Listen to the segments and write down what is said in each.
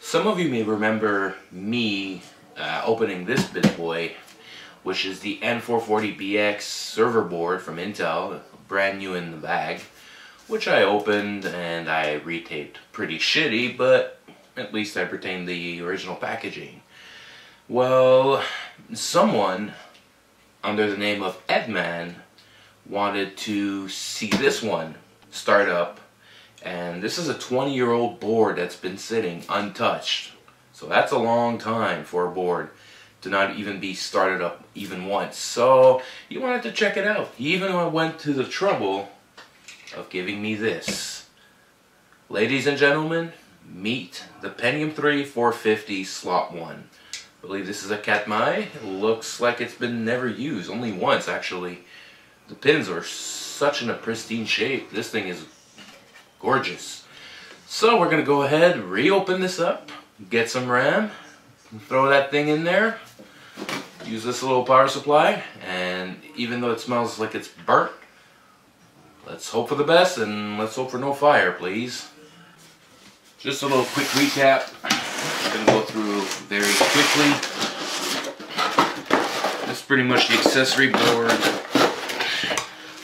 Some of you may remember me opening this big boy, which is the N440BX server board from Intel, brand new in the bag, which I opened and I retaped. Pretty shitty, but at least I retained the original packaging. Well, someone under the name of Edman wanted to see this one start up, and this is a 20-year-old board that's been sitting untouched. So that's a long time for a board to not even be started up even once. So he wanted to check it out. He even went to the trouble of giving me this. Ladies and gentlemen, meet the Pentium 3 450 slot 1. I believe this is a Katmai. It looks like it's been never used, only once actually. The pins are such in a pristine shape. This thing is gorgeous. So we're gonna go ahead, reopen this up, get some RAM, throw that thing in there, use this little power supply, and even though it smells like it's burnt, let's hope for the best and let's hope for no fire, please. Just a little quick recap. I'm gonna go through very quickly. This is pretty much the accessory board.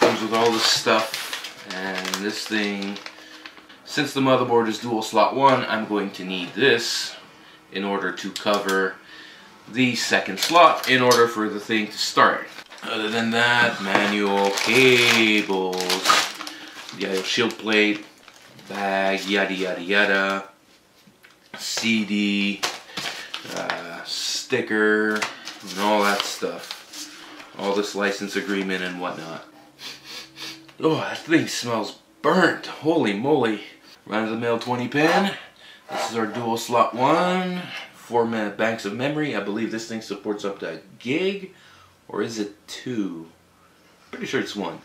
Comes with all this stuff, and this thing, since the motherboard is dual slot 1, I'm going to need this in order to cover the second slot in order for the thing to start. Other than that, manual, cables, the shield plate, bag, yada yada yada, CD, sticker, and all that stuff. All this license agreement and whatnot. Oh, that thing smells burnt. Holy moly. Run-of-the-mill 20 pin. This is our dual slot 1. 4 banks of memory. I believe this thing supports up to a gig. Or is it 2? Pretty sure it's 1.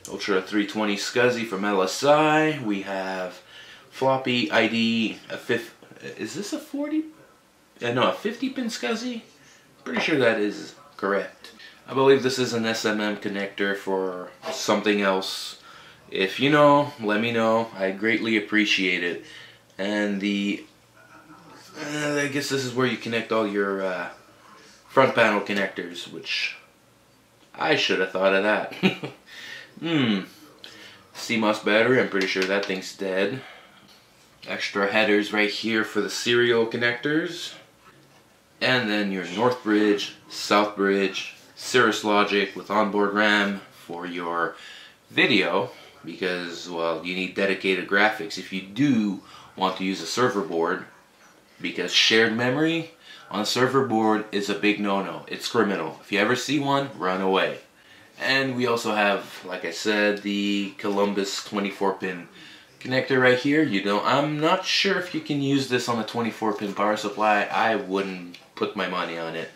Ultra 320 SCSI from LSI. We have floppy ID. Is this a 40? No, a 50 pin SCSI? Pretty sure that is correct. I believe this is an SMM connector for something else. If you know, let me know. I greatly appreciate it. And I guess this is where you connect all your front panel connectors, which I should have thought of that. CMOS battery, I'm pretty sure that thing's dead. Extra headers right here for the serial connectors. And then your North Bridge, South Bridge, Cirrus Logic with onboard RAM for your video, because, well, you need dedicated graphics if you do want to use a server board, because shared memory on a server board is a big no-no. It's criminal. If you ever see one, run away. And we also have, like I said, the Columbus 24-pin connector right here. I'm not sure if you can use this on a 24-pin power supply. I wouldn't put my money on it.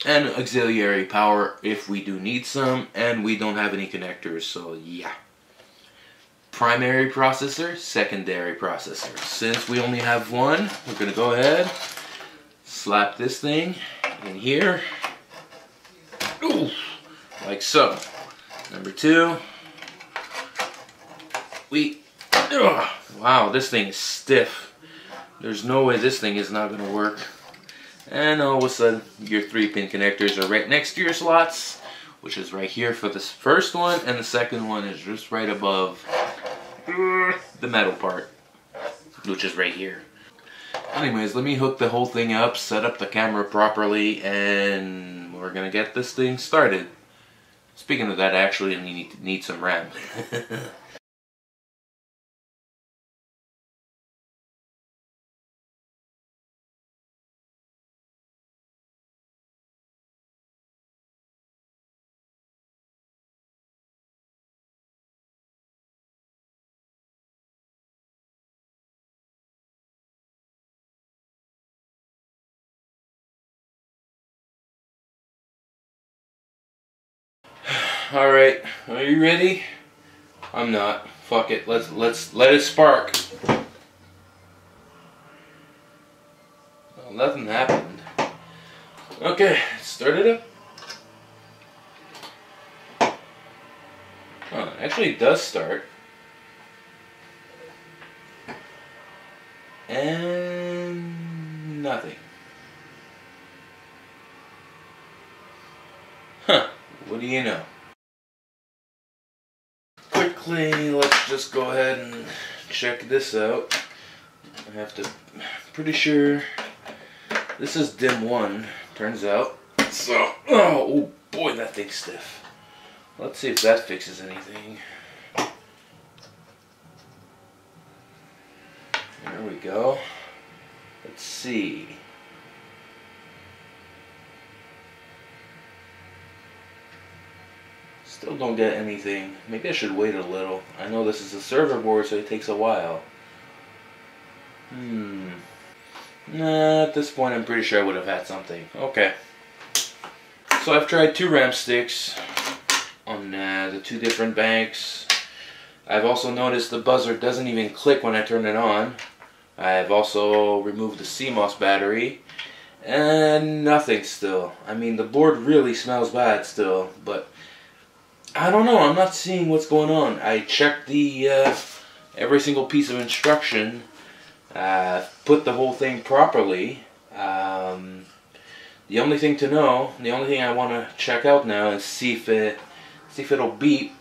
And auxiliary power if we do need some, and we don't have any connectors, so yeah. Primary processor, secondary processor. Since we only have one, we're gonna go ahead, slap this thing in here. Ooh, like so. Number 2. Wow, this thing is stiff. There's no way this thing is not gonna work. And all of a sudden, your 3-pin connectors are right next to your slots, which is right here for this first one, and the second one is just right above the metal part, which is right here. Anyways, let me hook the whole thing up, set up the camera properly, and we're gonna get this thing started. Speaking of that, I actually need some RAM. Alright, are you ready? I'm not. Fuck it. Let's let it spark. Well, nothing happened. Okay, start it up. Oh, actually it does start. And do you know? Quickly, let's just go ahead and check this out. I have to, pretty sure this is DIM 1, turns out. So, oh boy, that thing's stiff. Let's see if that fixes anything. There we go. Let's see. Still don't get anything. Maybe I should wait a little. I know this is a server board, so it takes a while. Nah, at this point I'm pretty sure I would have had something. Okay. So I've tried 2 RAM sticks on the 2 different banks. I've also noticed the buzzer doesn't even click when I turn it on. I've also removed the CMOS battery. And nothing still. I mean, the board really smells bad still, but I don't know, I'm not seeing what's going on. I checked the every single piece of instruction, put the whole thing properly. The only thing to know, the only thing I want to check out now is see if it'll beep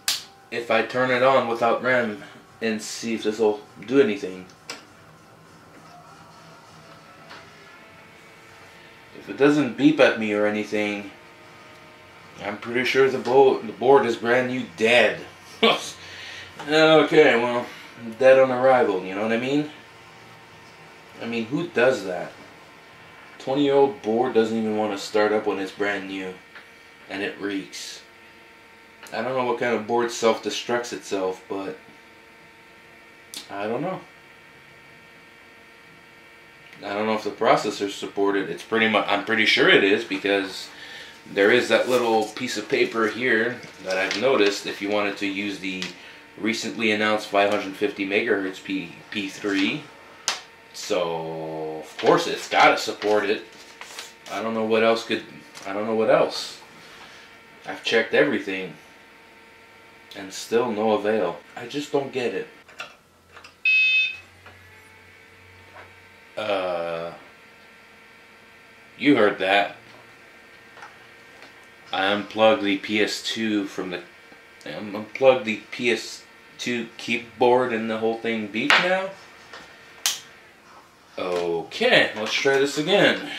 if I turn it on without RAM, and see if this will do anything. If it doesn't beep at me or anything, I'm pretty sure the board is brand new dead. Okay, well, dead on arrival, you know what I mean? I mean, who does that? 20-year-old board doesn't even want to start up when it's brand new, and it reeks. I don't know what kind of board self-destructs itself, but I don't know. I don't know if the processor's supported. It's pretty much, I'm pretty sure it is, because there is that little piece of paper here that I've noticed if you wanted to use the recently announced 550 megahertz P3. So, of course it's gotta support it. I don't know what else I've checked everything, and still no avail. I just don't get it. You heard that. I unplugged the PS2 from the... unplugged the PS2 keyboard and the whole thing beeps now? Okay, let's try this again.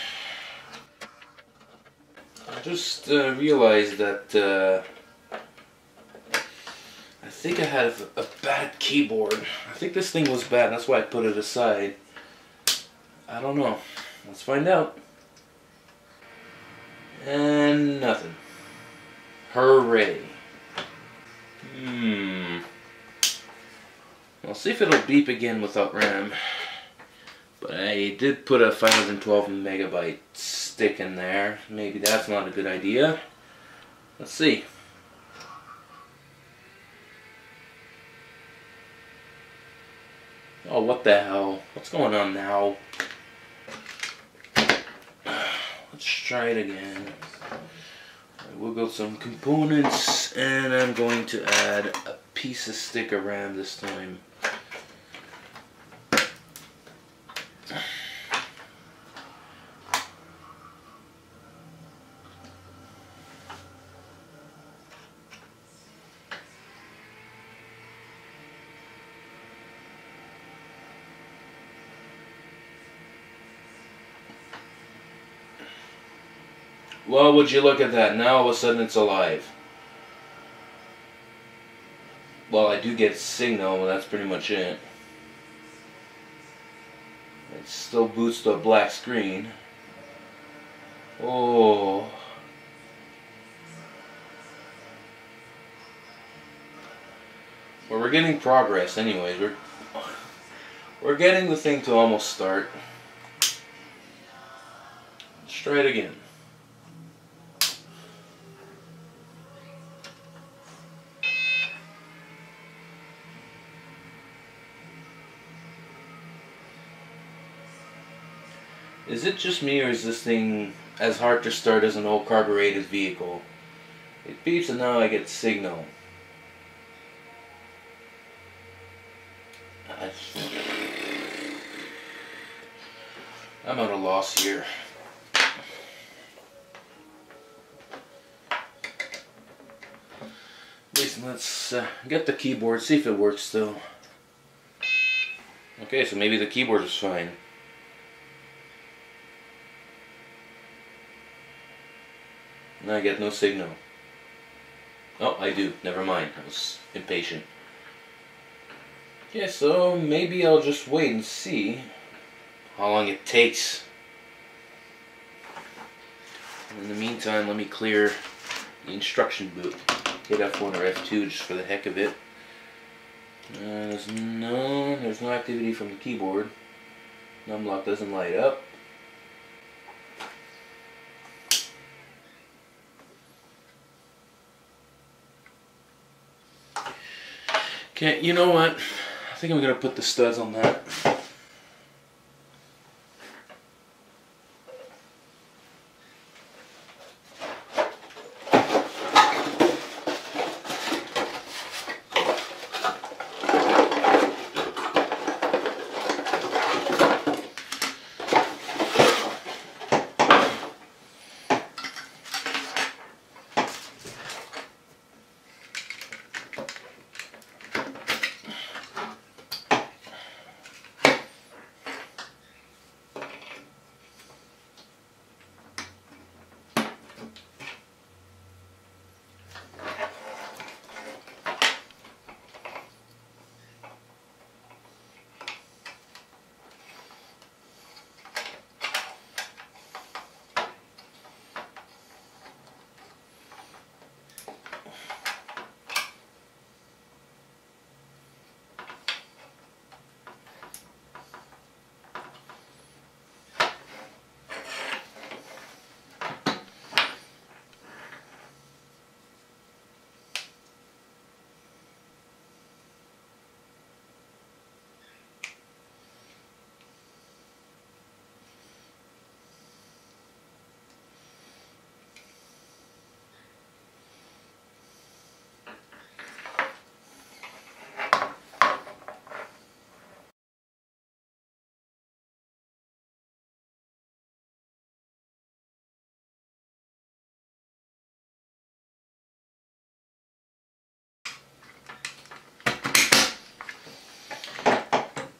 I just realized that I think I had a bad keyboard. I think this thing was bad, that's why I put it aside. I don't know. Let's find out. And nothing. Hooray. I'll see if it'll beep again without RAM. But I did put a 512 megabyte stick in there. Maybe that's not a good idea. Let's see. Oh, what the hell? What's going on now? Let's try it again. I wiggled some components, and I'm going to add a piece of stick of RAM this time. Well, would you look at that? Now all of a sudden it's alive. Well, I do get signal, but that's pretty much it. It still boots to a black screen. Oh. Well, we're getting progress anyways. We're getting the thing to almost start. Let's try it again. Is it just me, or is this thing as hard to start as an old carbureted vehicle? It beeps and now I get signal. I'm at a loss here. anyways, let's get the keyboard, see if it works still. Okay, so maybe the keyboard is fine. I get no signal. Oh, I do. Never mind. I was impatient. Okay, so maybe I'll just wait and see how long it takes. In the meantime, let me clear the instruction book. Hit F1 or F2 just for the heck of it. There's no activity from the keyboard. Numlock doesn't light up. Okay, you know what? I think I'm gonna put the studs on that.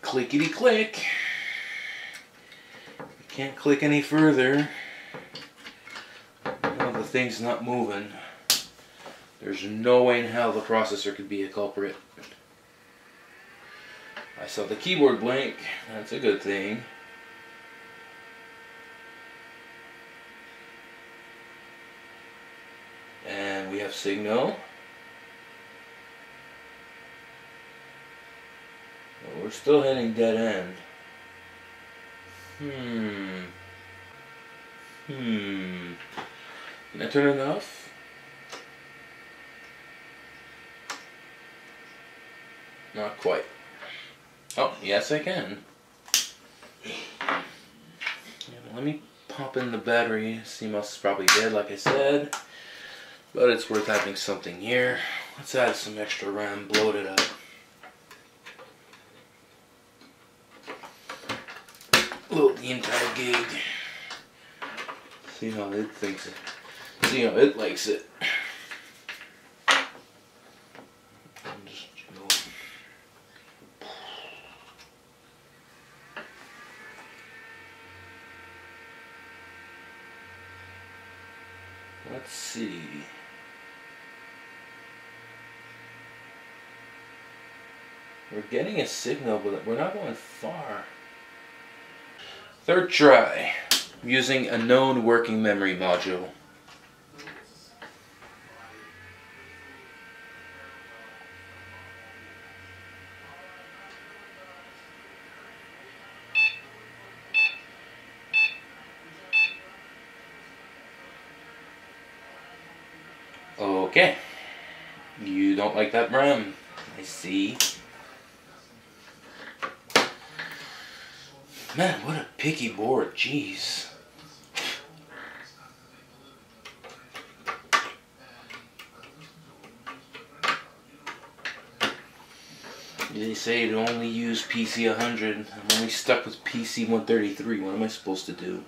Clickety click. Can't click any further. Well, the thing's not moving. There's no way in hell the processor could be a culprit. I saw the keyboard blink. That's a good thing. And we have signal. We're still hitting dead end. Can I turn it off? Not quite. Oh, yes I can. Let me pop in the battery. CMOS is probably dead like I said. But it's worth having something here. Let's add some extra RAM, bloat it up. Load the entire gig. See how it thinks it. See how it likes it. Let's see. We're getting a signal, but we're not going far. Third try, using a known working memory module. Okay, you don't like that RAM, I see. Man, what a picky board, jeez. They say to only use PC 100. I'm only stuck with PC 133. What am I supposed to do?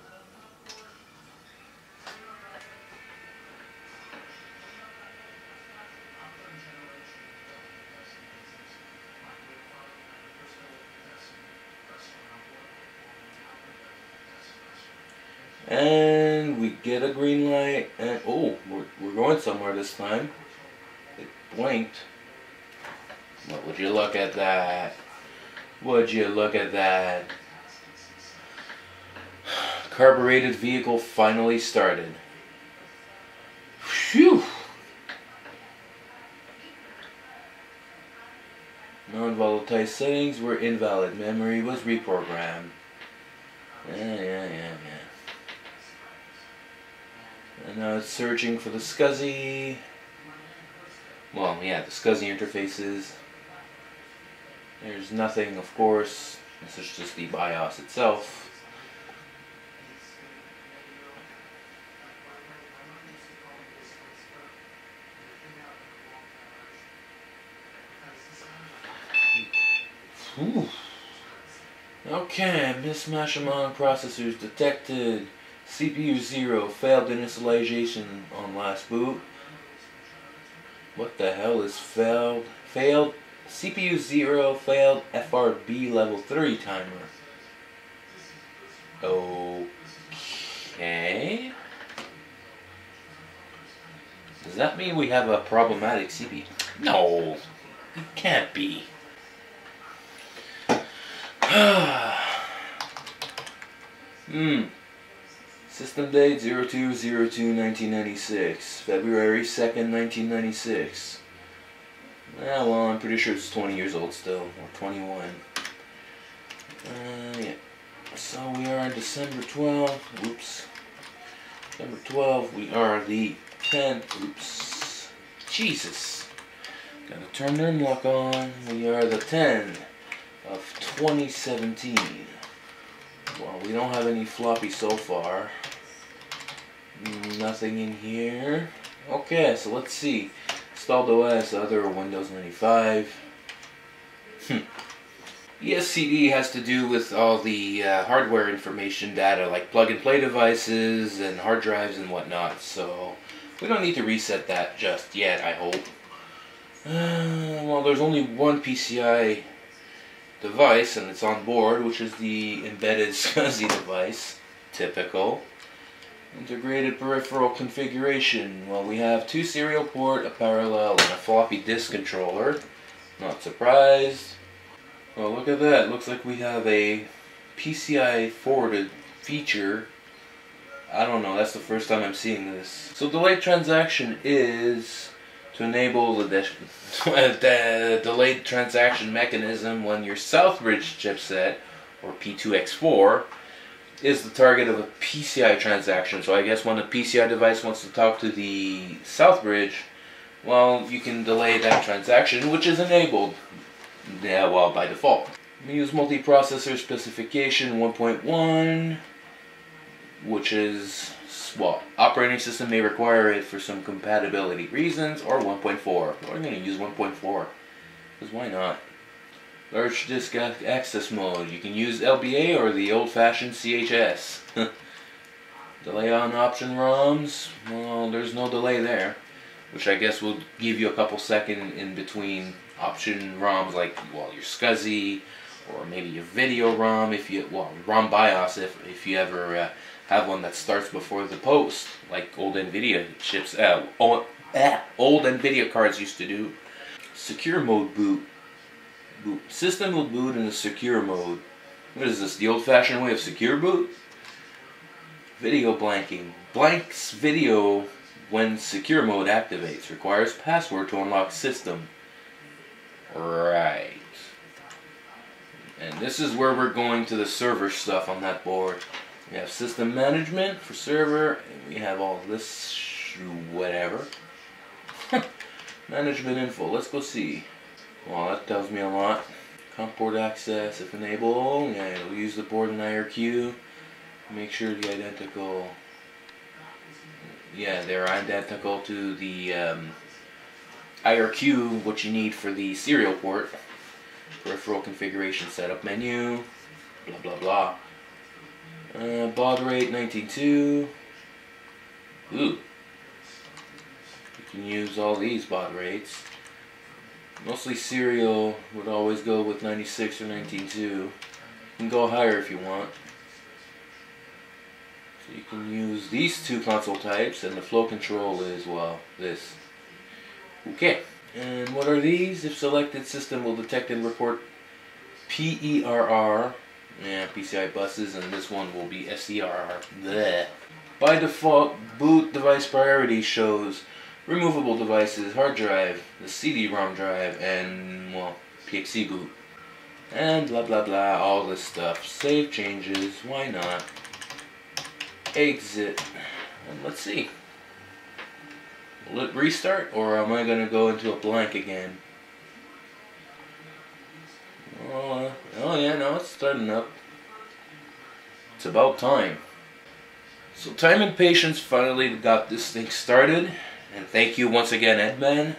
And we get a green light, and oh, we're going somewhere this time. It blinked. Well, would you look at that? Would you look at that? Carbureted vehicle finally started. Phew! Non-volatile settings were invalid. Memory was reprogrammed. Yeah. And now it's searching for the SCSI. Well, yeah, the SCSI interfaces. There's nothing, of course. This is just the BIOS itself. Ooh. Okay, mismatch among processors detected. CPU 0, failed initialization on last boot. What the hell is failed? Failed CPU 0, failed FRB level 3 timer. Okay. Does that mean we have a problematic CPU? No, it can't be. System date 02/02/1996, February 2nd, 1996. Well, I'm pretty sure it's 20 years old still, or 21. Yeah. So we are on December 12th. Oops. December 12th. We are the 10th. Oops. Jesus. Gotta turn their lock on. We are the 10th of 2017. Well, we don't have any floppy so far. Nothing in here. Okay, so let's see. Installed OS, other Windows 95. ESCD has to do with all the hardware information data, like plug-and-play devices and hard drives and whatnot. So we don't need to reset that just yet, I hope. Well, there's only one PCI device, and it's on board, which is the embedded SCSI device. Typical. Integrated peripheral configuration. Well, we have 2 serial port, a parallel, and a floppy disk controller. Not surprised. Well, look at that. Looks like we have a PCI forwarded feature. I don't know, that's the first time I'm seeing this. So delayed transaction is to enable the delayed transaction mechanism when your Southbridge chipset, or P2X4, is the target of a PCI transaction. So I guess when a PCI device wants to talk to the Southbridge, well, you can delay that transaction, which is enabled. Yeah, well, by default. We use multiprocessor specification 1.1, which is, well, operating system may require it for some compatibility reasons, or 1.4. We're going to use 1.4, because why not? Large disk access mode. You can use LBA or the old-fashioned CHS. Delay on option ROMs. Well, there's no delay there, which I guess will give you a couple seconds in between option ROMs, like, well, your SCSI, or maybe your video ROM, if you, well, ROM BIOS, if you ever have one that starts before the post, like old NVIDIA chips, old NVIDIA cards used to do. Secure mode boot. System will boot in the secure mode. What is this, the old-fashioned way of secure boot? Video blanking. Blanks video when secure mode activates. Requires password to unlock system. Right. And this is where we're going to the server stuff on that board. We have system management for server, and we have all this whatever. Management info. Let's go see. Well, that tells me a lot. Comp port access, if enabled, yeah, it'll use the board and IRQ. Make sure the identical. Yeah, they're identical to the IRQ, what you need for the serial port. Peripheral configuration setup menu. Blah blah blah. Baud rate 19.2. Ooh. You can use all these baud rates. Mostly serial would always go with 96 or 19.2. You can go higher if you want. So you can use these two console types, and the flow control is, well, this. Okay. And what are these? If selected, system will detect and report PERR, PCI buses, and this one will be SERR. Bleh. By default, boot device priority shows removable devices, hard drive, the CD-ROM drive, and, well, PXE boot. And blah blah blah, all this stuff. Save changes, why not? Exit. And let's see. Will it restart, or am I going to go into a blank again? Oh yeah, no, it's starting up. It's about time. So time and patience finally got this thing started. And thank you once again, Edman.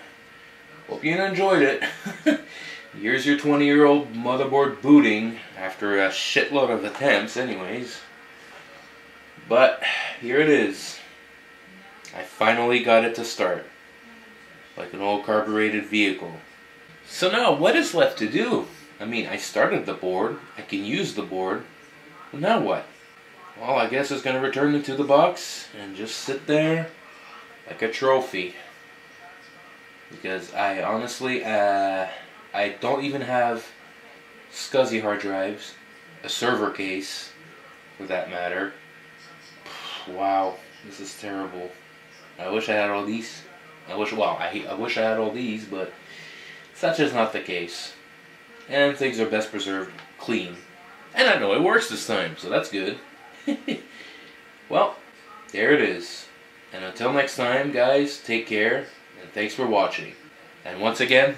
Hope you enjoyed it. Here's your 20-year-old motherboard booting after a shitload of attempts anyways. But here it is. I finally got it to start. Like an old carbureted vehicle. So now what is left to do? I mean, I started the board. I can use the board. But now what? Well, I guess it's going to return into the box and just sit there like a trophy. Because I honestly, I don't even have SCSI hard drives, a server case, for that matter. Wow, this is terrible. I wish I had all these. I wish I had all these, but such is not the case. And things are best preserved clean. And I know it works this time, so that's good. Well, there it is. And until next time, guys, take care, and thanks for watching. And once again,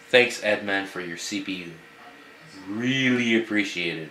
thanks, Edman, for your CPU. Really appreciate it.